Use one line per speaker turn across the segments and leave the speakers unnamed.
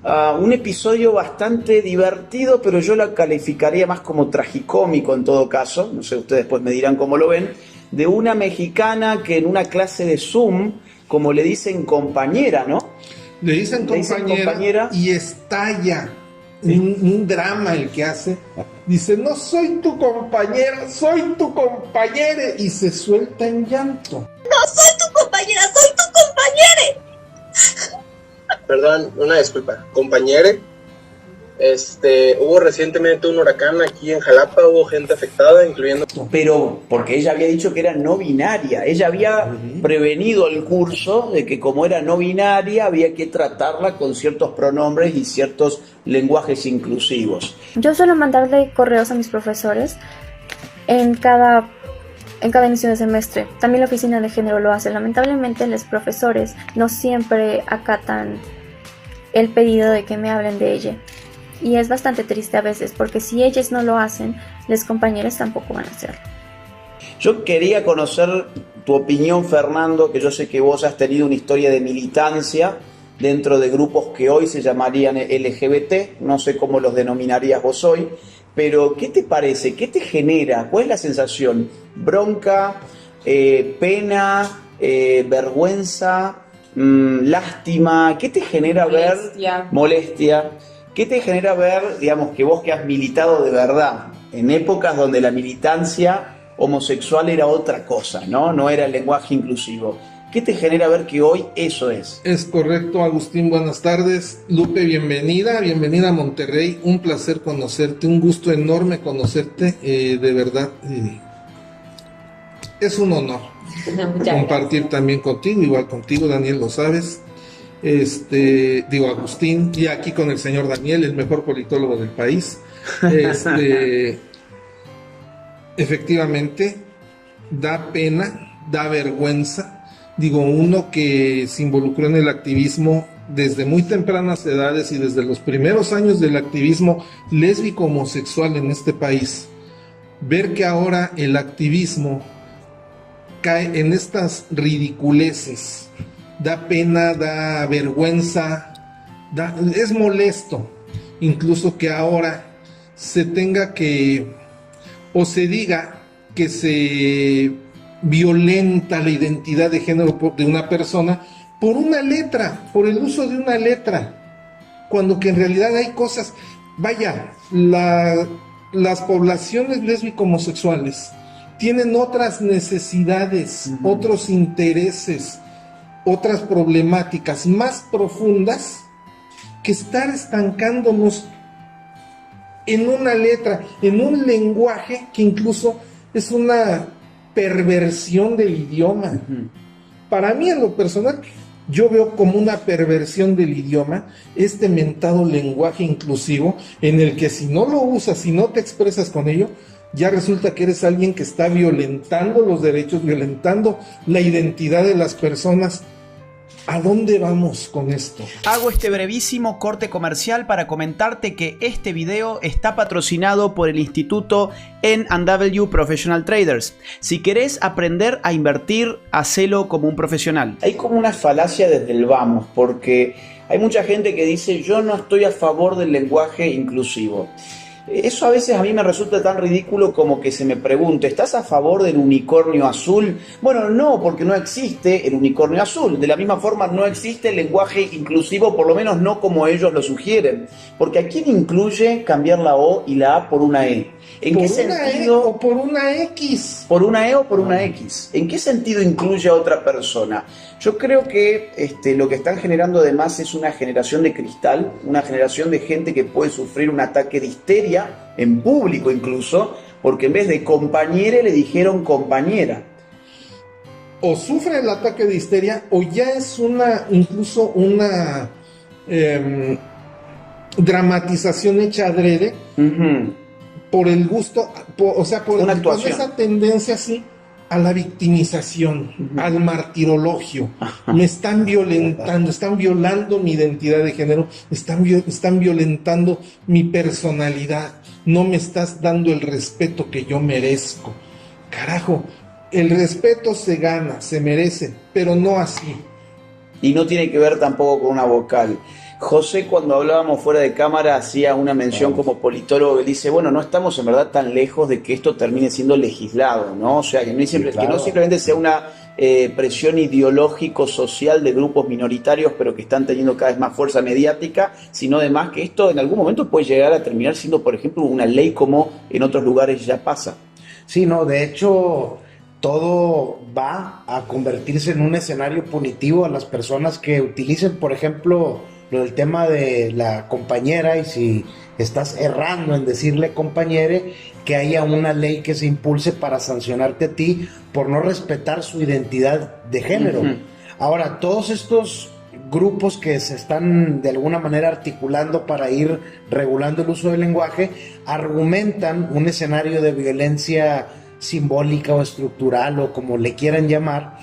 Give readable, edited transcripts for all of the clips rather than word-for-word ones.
un episodio bastante divertido, pero yo lo calificaría más como tragicómico en todo caso, no sé, ustedes después me dirán cómo lo ven, de una mexicana que en una clase de Zoom, como le dicen compañera, ¿no?
Le dicen compañera y estalla un drama el que hace. Dice, no soy tu compañera, soy tu compañere. Y se suelta en llanto.
No soy tu compañera, soy tu compañere.
Perdón, una disculpa. Compañere, hubo recientemente un huracán aquí en Jalapa, hubo gente afectada, incluyendo...
Pero porque ella había dicho que era no binaria, ella había prevenido el curso de que como era no binaria había que tratarla con ciertos pronombres y ciertos lenguajes inclusivos.
Yo suelo mandarle correos a mis profesores en cada inicio de semestre. También la oficina de género lo hace. Lamentablemente los profesores no siempre acatan el pedido de que me hablen de ella. Y es bastante triste a veces, porque si ellos no lo hacen, los compañeros tampoco van a hacerlo.
Yo quería conocer tu opinión, Fernando, que yo sé que vos has tenido una historia de militancia dentro de grupos que hoy se llamarían LGBT, no sé cómo los denominarías vos hoy, pero ¿qué te parece? ¿Qué te genera? ¿Cuál es la sensación? ¿Bronca? ¿Pena? ¿Vergüenza? ¿Lástima? ¿Qué te genera ver? Molestia. ¿Qué te genera ver, digamos, que vos que has militado de verdad, en épocas donde la militancia homosexual era otra cosa, ¿no? No era el lenguaje inclusivo? ¿Qué te genera ver que hoy eso es?
Es correcto, Agustín, buenas tardes. Lupe, bienvenida a Monterrey. Un placer conocerte, un gusto enorme conocerte, de verdad. Es un honor compartir también contigo, igual contigo, Daniel, lo sabes. Agustín, y aquí con el señor Daniel, el mejor politólogo del país. Efectivamente, da pena, da vergüenza. Uno que se involucró en el activismo desde muy tempranas edades y desde los primeros años del activismo lésbico homosexual en este país, ver que ahora el activismo cae en estas ridiculeces, da pena, da vergüenza, es molesto, incluso que ahora se tenga que, o se diga que se violenta la identidad de género de una persona por una letra, por el uso de una letra, cuando que en realidad hay cosas, las poblaciones lésbico-homosexuales tienen otras necesidades, otros intereses, otras problemáticas más profundas que estar estancándonos en una letra, en un lenguaje que incluso es una perversión del idioma. Para mí, en lo personal, yo veo como una perversión del idioma este mentado lenguaje inclusivo, en el que si no lo usas, si no te expresas con ello, ya resulta que eres alguien que está violentando los derechos, violentando la identidad de las personas. ¿A dónde vamos con esto?
Hago este brevísimo corte comercial para comentarte que este video está patrocinado por el Instituto N&W Professional Traders. Si querés aprender a invertir, hacelo como un profesional. Hay como una falacia desde el vamos, porque hay mucha gente que dice yo no estoy a favor del lenguaje inclusivo. Eso a veces a mí me resulta tan ridículo como que se me pregunte, ¿estás a favor del unicornio azul? Bueno, no, porque no existe el unicornio azul. De la misma forma no existe el lenguaje inclusivo, por lo menos no como ellos lo sugieren. Porque ¿a quién incluye cambiar la O y la A por una E? ¿En qué sentido?
O por una X.
¿Por una E o por una X? ¿En qué sentido incluye a otra persona? Yo creo que lo que están generando además es una generación de cristal, una generación de gente que puede sufrir un ataque de histeria, en público incluso, porque en vez de compañere le dijeron compañera.
O sufre el ataque de histeria, o ya es incluso una dramatización hecha adrede, por el gusto, por esa tendencia así a la victimización, al martirologio. Me están violentando, están violando mi identidad de género, están violentando mi personalidad, no me estás dando el respeto que yo merezco. Carajo, el respeto se gana, se merece, pero no así.
Y no tiene que ver tampoco con una vocal. José, cuando hablábamos fuera de cámara, hacía una mención como politólogo que dice, bueno, no estamos en verdad tan lejos de que esto termine siendo legislado, ¿no? O sea, que no, siempre, que no simplemente sea una presión ideológico-social de grupos minoritarios, pero que están teniendo cada vez más fuerza mediática, sino además que esto en algún momento puede llegar a terminar siendo, por ejemplo, una ley como en otros lugares ya pasa.
Sí, no, de hecho, todo va a convertirse en un escenario punitivo a las personas que utilicen, por ejemplo, lo del tema de la compañera, y si estás errando en decirle compañere, que haya una ley que se impulse para sancionarte a ti por no respetar su identidad de género. Ahora, todos estos grupos que se están de alguna manera articulando para ir regulando el uso del lenguaje, argumentan un escenario de violencia simbólica o estructural, o como le quieran llamar,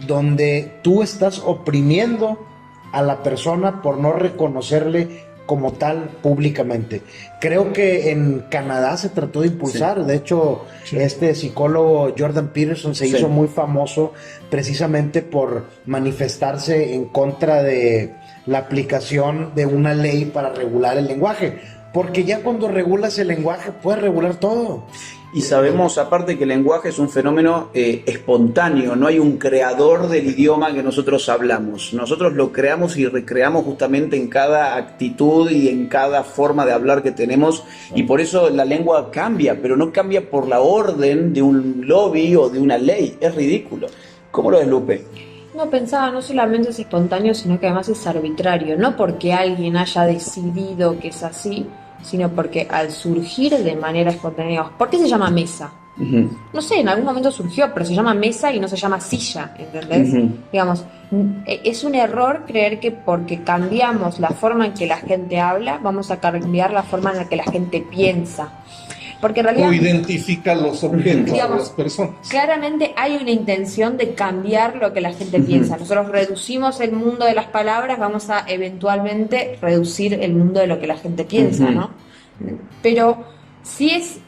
donde tú estás oprimiendo a la persona por no reconocerle como tal públicamente. Creo que en Canadá se trató de impulsar, de hecho, este psicólogo Jordan Peterson se hizo muy famoso precisamente por manifestarse en contra de la aplicación de una ley para regular el lenguaje, porque ya cuando regulas el lenguaje puedes regular todo.
Y sabemos, aparte, que el lenguaje es un fenómeno espontáneo, no hay un creador del idioma que nosotros hablamos. Nosotros lo creamos y recreamos justamente en cada actitud y en cada forma de hablar que tenemos, y por eso la lengua cambia, pero no cambia por la orden de un lobby o de una ley. Es ridículo. ¿Cómo lo ves, Lupe?
No, pensaba, no solamente es espontáneo, sino que además es arbitrario, no porque alguien haya decidido que es así, sino porque al surgir de manera espontánea. ¿Por qué se llama mesa? No sé, en algún momento surgió, pero se llama mesa y no se llama silla, ¿entendés? Digamos, es un error creer que porque cambiamos la forma en que la gente habla, vamos a cambiar la forma en la que la gente piensa. Porque en realidad,
o identifica los objetos,
digamos,
de las personas.
Claramente hay una intención de cambiar lo que la gente piensa. Nosotros reducimos el mundo de las palabras, vamos a eventualmente reducir el mundo de lo que la gente piensa, ¿no? Pero sí es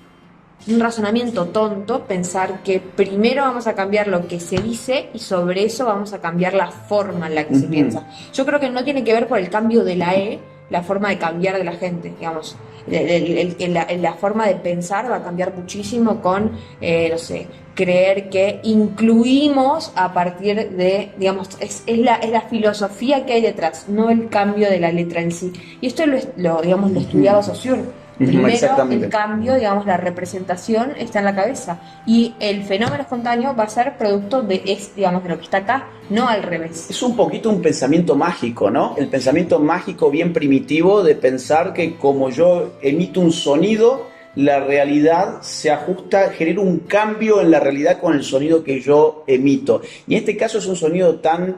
un razonamiento tonto pensar que primero vamos a cambiar lo que se dice y sobre eso vamos a cambiar la forma en la que se piensa. Yo creo que no tiene que ver por el cambio de la E, la forma de cambiar de la gente, digamos. La forma de pensar va a cambiar muchísimo con, no sé, creer que incluimos a partir de, digamos, es la filosofía que hay detrás, no el cambio de la letra en sí. Y esto lo estudiaba Saussure. Primero el cambio, digamos, la representación está en la cabeza, y el fenómeno espontáneo va a ser producto de lo que está acá, no al revés.
Es un poquito un pensamiento mágico, ¿no? El pensamiento mágico bien primitivo de pensar que como yo emito un sonido, la realidad se ajusta, genera un cambio en la realidad con el sonido que yo emito. Y en este caso es un sonido tan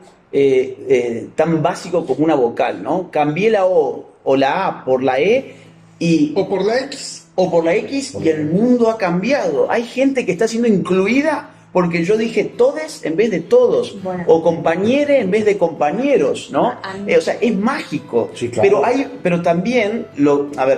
básico como una vocal, ¿no? Cambié la O o la A por la E,
o por la X.
O por la X, y el mundo ha cambiado. Hay gente que está siendo incluida porque yo dije todes en vez de todos, o compañere en vez de compañeros, ¿no? O sea, es mágico.
Sí, claro.
Pero también,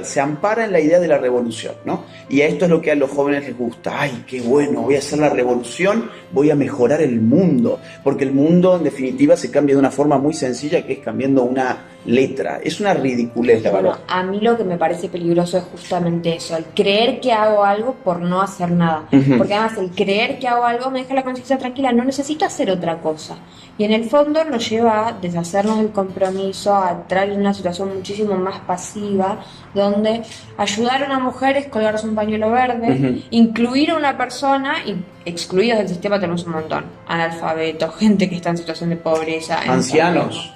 se ampara en la idea de la revolución, ¿no? Y a esto es lo que a los jóvenes les gusta. Ay, qué bueno, voy a hacer la revolución, voy a mejorar el mundo. Porque el mundo, en definitiva, se cambia de una forma muy sencilla, que es cambiando una letra. Es una ridiculez, la verdad.
A mí lo que me parece peligroso es justamente eso, el creer que hago algo por no hacer nada. Porque además el creer que hago algo me deja la conciencia tranquila, no necesito hacer otra cosa. Y en el fondo nos lleva a deshacernos del compromiso, a entrar en una situación muchísimo más pasiva, donde ayudar a una mujer es colgarse un pañuelo verde, incluir a una persona, y excluidos del sistema tenemos un montón: analfabetos, gente que está en situación de pobreza,
ancianos,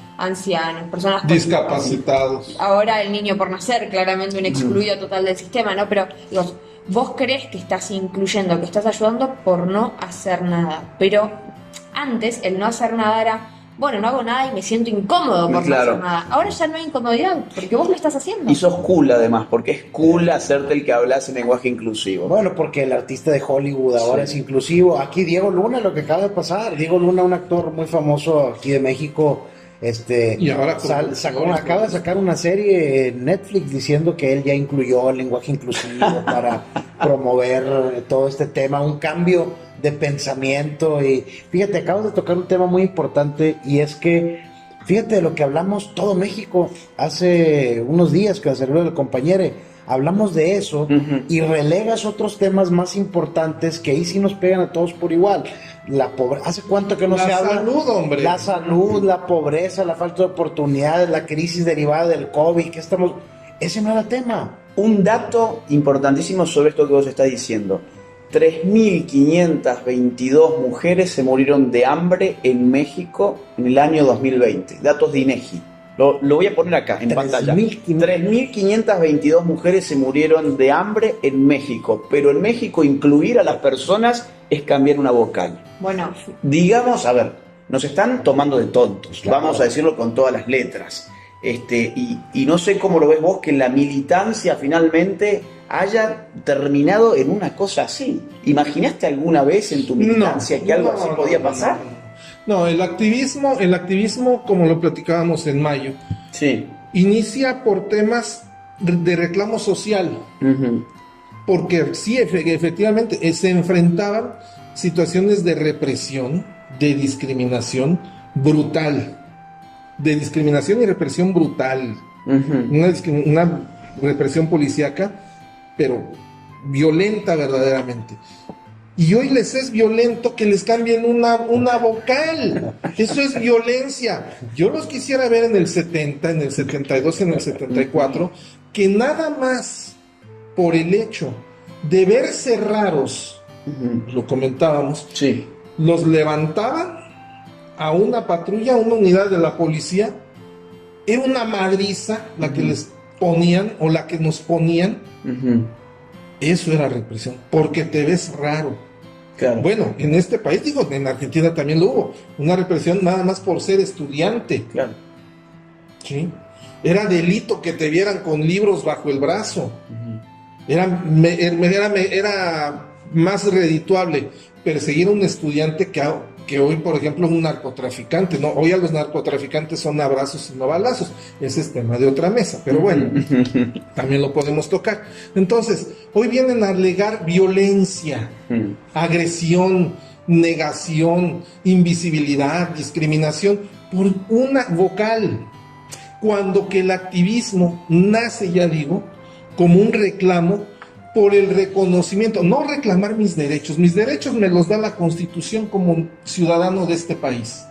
personas
discapacitados.
Ahora el niño por nacer, claramente un excluido total del sistema, ¿no? Pero digo, vos crees que estás incluyendo, que estás ayudando por no hacer nada. Pero antes el no hacer nada era, bueno, no hago nada y me siento incómodo por no hacer nada. Ahora ya no hay incomodidad, porque vos lo estás haciendo.
Y sos cool además, porque es cool hacerte el que hablas en lenguaje inclusivo.
Bueno, porque el artista de Hollywood ahora es inclusivo. Aquí Diego Luna, lo que acaba de pasar. Diego Luna, un actor muy famoso aquí de México,
y ahora
acaba de sacar una serie en Netflix diciendo que él ya incluyó el lenguaje inclusivo para promover todo este tema, un cambio de pensamiento. Y fíjate, acabas de tocar un tema muy importante, y es que Fíjate de lo que hablamos todo México hace unos días que salió el compañero. Hablamos de eso y relegas otros temas más importantes que ahí sí nos pegan a todos por igual. La pobreza, ¿hace cuánto que no se habla?
La salud, hombre.
La salud, la pobreza, la falta de oportunidades, la crisis derivada del COVID, que estamos... Ese no era tema.
Un dato importantísimo sobre esto que vos estás diciendo. 3.522 mujeres se murieron de hambre en México en el año 2020. Datos de INEGI. Lo voy a poner acá en pantalla. 3.522 mujeres se murieron de hambre en México. Pero en México incluir a las personas es cambiar una vocal.
Bueno,
Digamos, a ver, nos están tomando de tontos.
Claro.
Vamos a decirlo con todas las letras. Y no sé cómo lo ves vos, que la militancia finalmente haya terminado en una cosa así. ¿Imaginaste alguna vez en tu militancia que algo así podía pasar?
No, el activismo, como lo platicábamos en mayo,
Sí.
inicia por temas de reclamo social, porque sí, efectivamente, se enfrentaban situaciones de represión, de discriminación brutal, de discriminación y represión brutal, una represión policíaca, pero violenta verdaderamente. Y hoy les es violento que les cambien una vocal. Eso es violencia. Yo los quisiera ver en el 70, en el 72, en el 74, que nada más por el hecho de verse raros, lo comentábamos,
Sí.
los levantaban a una patrulla, a una unidad de la policía. Era una madriza la que les ponían o la que nos ponían. Eso era represión, porque te ves raro.
Claro.
Bueno, en este país, digo, en Argentina también lo hubo, una represión nada más por ser estudiante.
Claro.
¿Sí? Era delito que te vieran con libros bajo el brazo. Era más redituable perseguir a un estudiante que hoy, por ejemplo, un narcotraficante. No, hoy a los narcotraficantes son abrazos y no balazos. Ese es tema de otra mesa, pero bueno, también lo podemos tocar. Entonces, hoy vienen a alegar violencia, agresión, negación, invisibilidad, discriminación por una vocal, cuando que el activismo nace, ya digo, como un reclamo por el reconocimiento, no reclamar mis derechos me los da la Constitución como ciudadano de este país.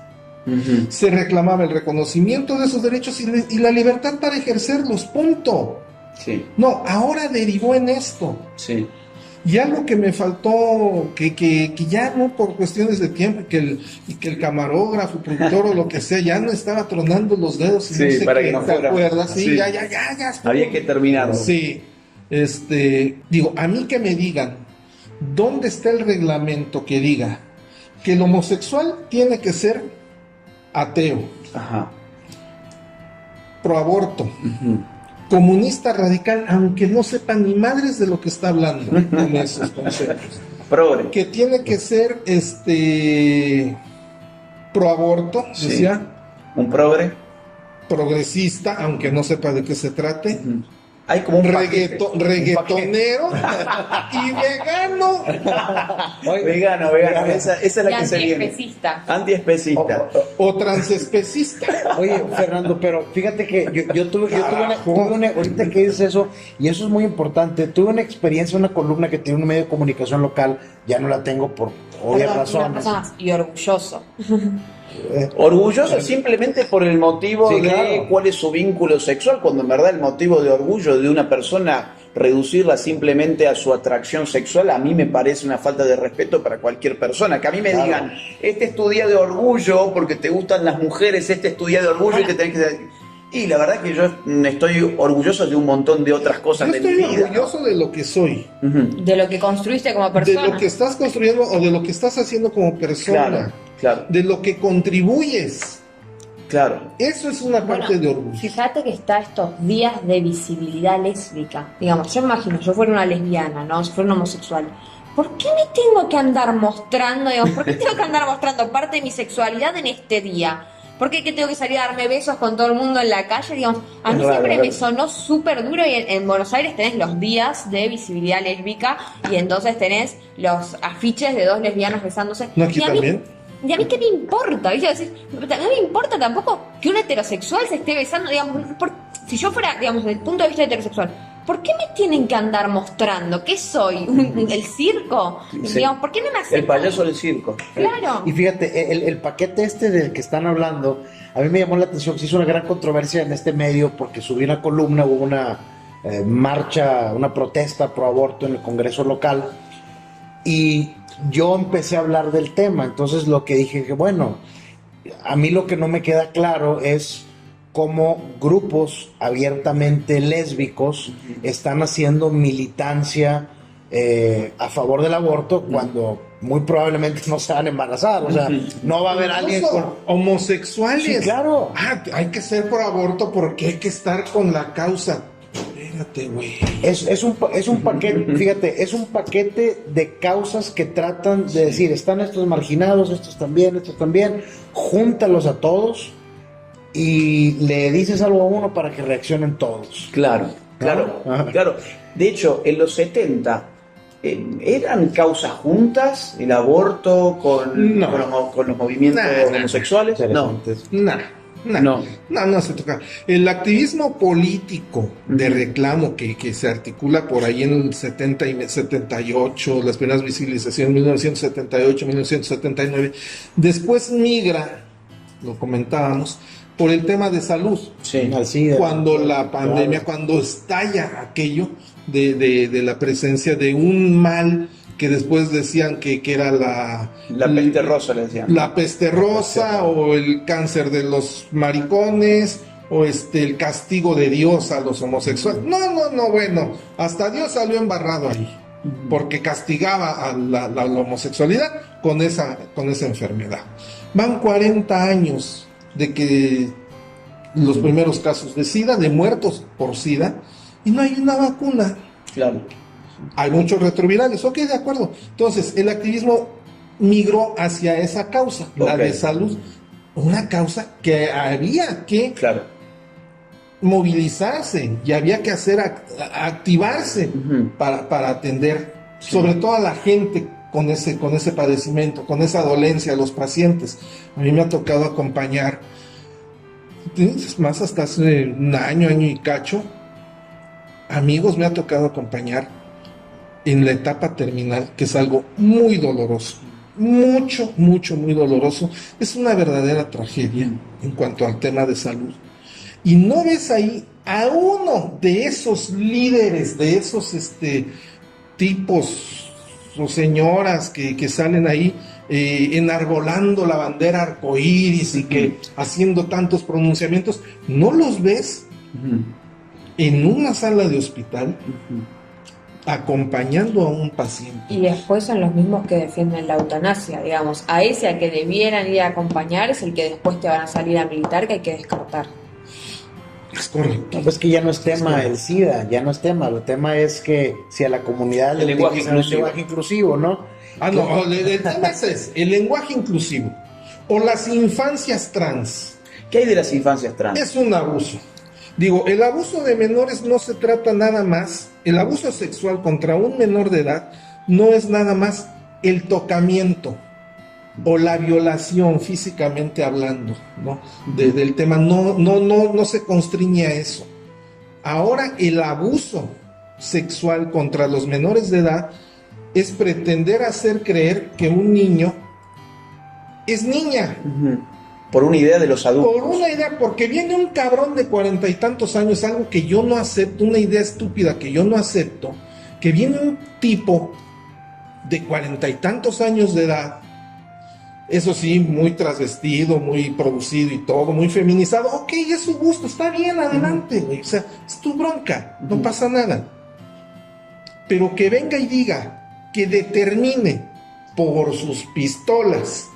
Se reclamaba el reconocimiento de esos derechos y la libertad para ejercerlos, punto.
Sí.
No, ahora derivó en esto.
Sí.
Y algo que me faltó, que ya no por cuestiones de tiempo, que el camarógrafo, productor o lo que sea, ya no estaba tronando los dedos. Y
Sí,
no sé
para
qué,
que no
¿te
fuera.
acuerdas? Sí,
Sí.
ya.
Había que terminarlo.
Sí. Digo, a mí que me digan, ¿dónde está el reglamento que diga que el homosexual tiene que ser ateo,
Ajá.
proaborto, comunista radical, aunque no sepa ni madres de lo que está hablando con esos conceptos?
Progre.
Que tiene que ser proaborto,
Sí.
decía,
Un progre.
progresista, aunque no sepa de qué se trate,
Hay como un paquete.
reggaetonero y vegano.
Vegano. Esa es la
y
que se viene.
antiespecista.
Antiespecista.
O transespecista.
Oye, Fernando, pero fíjate que yo tuve una, ahorita que dices eso, y eso es muy importante, tuve una experiencia, una columna que tiene un medio de comunicación local, ya no la tengo por obvias razones.
Y orgulloso.
Orgulloso simplemente por el motivo
Sí,
de
claro.
cuál es su vínculo sexual, cuando en verdad el motivo de orgullo de una persona, reducirla simplemente a su atracción sexual, a mí me parece una falta de respeto para cualquier persona. Que a mí me
Claro.
digan, este es tu día de orgullo porque te gustan las mujeres, este es tu día de orgullo y te tenés que... Y la verdad que yo estoy orgulloso de un montón de otras cosas
Yo
de mi
estoy
vida.
orgulloso de lo que soy,
De lo que construiste como
de
persona.
lo que estás construyendo o de lo que estás haciendo como persona,
Claro,
de lo que contribuyes.
claro.
Eso es una parte
Bueno,
de orgullo.
Fíjate que está estos días de visibilidad lésbica. Digamos, yo imagino, yo fuera una lesbiana, ¿no? Si fuera una homosexual. ¿Por qué me tengo que andar mostrando, digamos, por qué tengo que andar mostrando parte de mi sexualidad en este día? ¿Por qué que tengo que salir a darme besos con todo el mundo en la calle? Digamos, a mí
Es raro,
siempre
¿verdad?
me sonó súper duro y en Buenos Aires tenés los días de visibilidad lésbica y entonces tenés los afiches de dos lesbianas besándose.
¿No aquí
Y a mí-
también?
¿y a mí qué me importa? ¿Viste? Decís, no me importa tampoco que un heterosexual se esté besando, digamos, si yo fuera, digamos, desde el punto de vista heterosexual, ¿por qué me tienen que andar mostrando? ¿Qué soy? ¿El circo?
Sí.
Digamos, ¿por qué no me aceptan?
El payaso del circo.
Claro.
Y fíjate, el paquete este del que están hablando, a mí me llamó la atención, se hizo una gran controversia en este medio porque subí una columna, hubo una marcha, una protesta pro aborto en el Congreso local y yo empecé a hablar del tema. Entonces lo que dije, que bueno, a mí lo que no me queda claro es cómo grupos abiertamente lésbicos están haciendo militancia a favor del aborto cuando muy probablemente no se van a embarazar. O sea, no va a haber alguien
Incluso
con...
homosexuales.
Sí, claro.
Hay que ser por aborto porque hay que estar con la causa. Espérate, güey.
Es un paquete, fíjate, es un paquete de causas que tratan de decir, están estos marginados, estos también, júntalos a todos y le dices algo a uno para que reaccionen todos.
Claro. De hecho, en los 70 eran causas juntas el aborto con los movimientos homosexuales. No.
No se toca. El activismo político de reclamo que se articula por ahí en el 70 y 78, las primeras visibilizaciones, 1978, 1979, después migra, lo comentábamos, por el tema de salud.
Sí.
Así
Cuando la pandemia, cuando estalla aquello de la presencia de un mal que después decían que era la
peste rosa, le decían.
La peste rosa o el cáncer de los maricones o el castigo de Dios a los homosexuales. No, bueno, hasta Dios salió embarrado ahí porque castigaba a la homosexualidad con esa enfermedad. Van 40 años de que los primeros casos de SIDA, de muertos por SIDA, y no hay una vacuna.
Claro.
Hay muchos retrovirales, ok, de acuerdo. Entonces, el activismo migró hacia esa causa, la de salud, una causa que había que movilizarse y había que hacer activarse para atender, sobre todo a la gente con ese padecimiento, con esa dolencia, a los pacientes. A mí me ha tocado acompañar, es más, hasta hace un año y cacho, amigos me ha tocado acompañar en la etapa terminal, que es algo muy doloroso, muy doloroso. Es una verdadera tragedia en cuanto al tema de salud. Y no ves ahí a uno de esos líderes, de esos tipos o señoras que salen ahí enarbolando la bandera arcoíris y que haciendo tantos pronunciamientos, no los ves en una sala de hospital acompañando a un paciente.
Y después son los mismos que defienden la eutanasia, digamos. A ese al que debieran ir a acompañar es el que después te van a salir a militar, que hay que descartar.
Es correcto.
No, pues que ya no es tema el SIDA, ya no es tema. El tema es que si a la comunidad le
lenguaje
inclusivo, ¿no?
El tema es el lenguaje inclusivo o las infancias trans.
¿Qué hay de las infancias trans?
Es un abuso. Digo, el abuso de menores no se trata nada más, el abuso sexual contra un menor de edad no es nada más el tocamiento o la violación físicamente hablando, ¿no? Del tema, no se constriñe a eso. Ahora el abuso sexual contra los menores de edad es pretender hacer creer que un niño es niña.
Por una idea de los adultos.
Por una idea, porque viene un cabrón de 40 y tantos años, algo que yo no acepto, una idea estúpida que yo no acepto, que viene un tipo de 40 y tantos años de edad, eso sí, muy trasvestido, muy producido y todo, muy feminizado, ok, es su gusto, está bien, adelante, güey, o sea, es tu bronca, no pasa nada. Pero que venga y diga, que determine por sus pistolas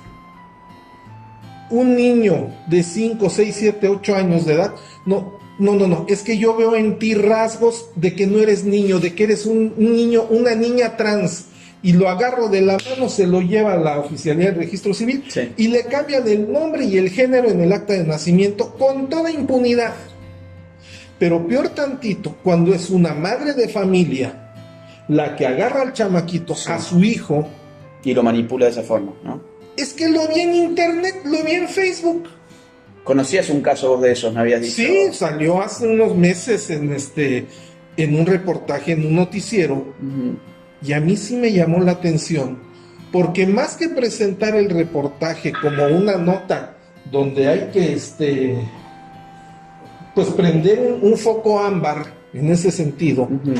un niño de 5, 6, 7, 8 años de edad, no, es que yo veo en ti rasgos de que no eres niño, de que eres un niño, una niña trans, y lo agarro de la mano, se lo lleva a la oficialidad del registro civil, y le cambian el nombre y el género en el acta de nacimiento con toda impunidad. Pero peor tantito, cuando es una madre de familia la que agarra al chamaquito, a su hijo,
y lo manipula de esa forma, ¿no?
Es que lo vi en internet, lo vi en Facebook.
¿Conocías un caso vos de esos, me habías dicho?
Sí, salió hace unos meses en un reportaje, en un noticiero,
Ujú.
y a mí sí me llamó la atención, porque más que presentar el reportaje como una nota donde hay que pues prender un foco ámbar en ese sentido,
Ujú.